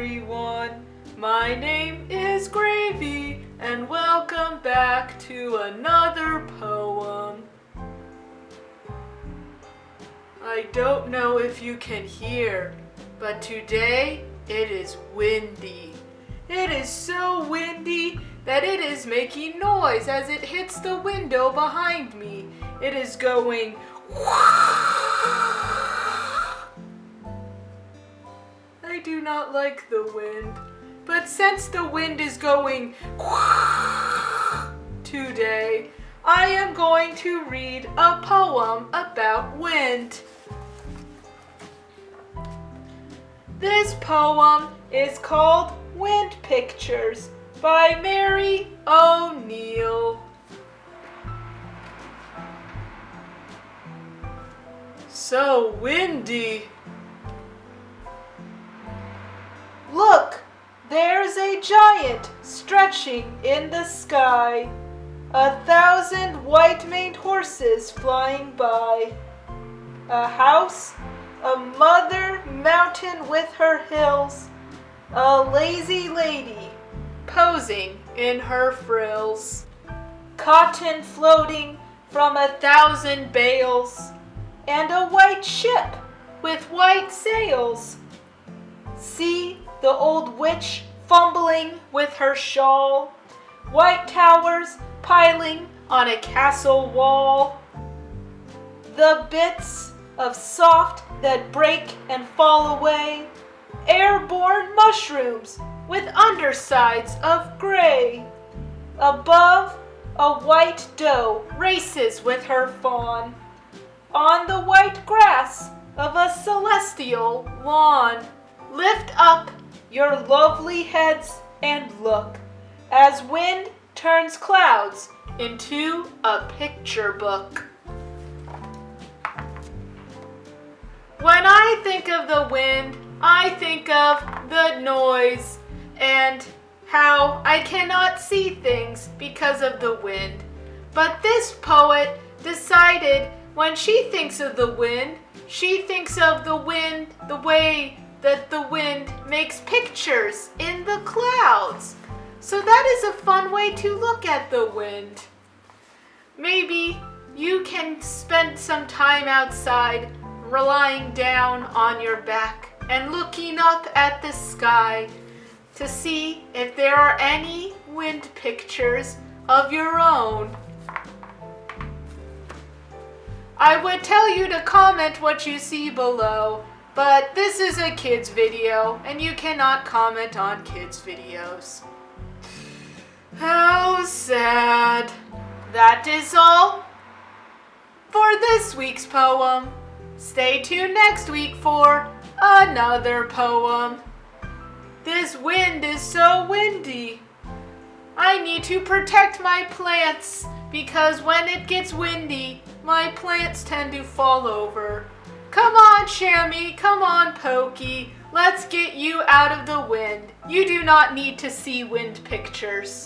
everyone. My name is Gravy, and welcome back to another poem. I don't know if you can hear, but today it is windy. It is so windy that it is making noise as it hits the window behind me. It is going I do not like the wind, but since the wind is going today, I am going to read a poem about wind. This poem is called Wind Pictures by Mary O'Neill. So windy. Look, there's a giant stretching in the sky. 1,000 white-maned horses flying by. A house, a mother mountain with her hills. A lazy lady posing in her frills. Cotton floating from 1,000 bales. And a white ship with white sails. See the old witch fumbling with her shawl. White towers piling on a castle wall. The bits of soft that break and fall away. Airborne mushrooms with undersides of gray. Above, a white doe races with her fawn on the white grass of a celestial lawn. Lift up your lovely heads and look as wind turns clouds into a picture book. When I think of the wind, I think of the noise and how I cannot see things because of the wind. But this poet decided when she thinks of the wind, she thinks of the wind the way that the wind makes pictures in the clouds. So that is a fun way to look at the wind. Maybe you can spend some time outside lying down on your back and looking up at the sky to see if there are any wind pictures of your own. I would tell you to comment what you see below, but this is a kids video and you cannot comment on kids videos. How sad. That is all for this week's poem. Stay tuned next week for another poem. This wind is so windy. I need to protect my plants because when it gets windy, my plants tend to fall over. Come on, Shammy, come on, Pokey. Let's get you out of the wind. You do not need to see wind pictures.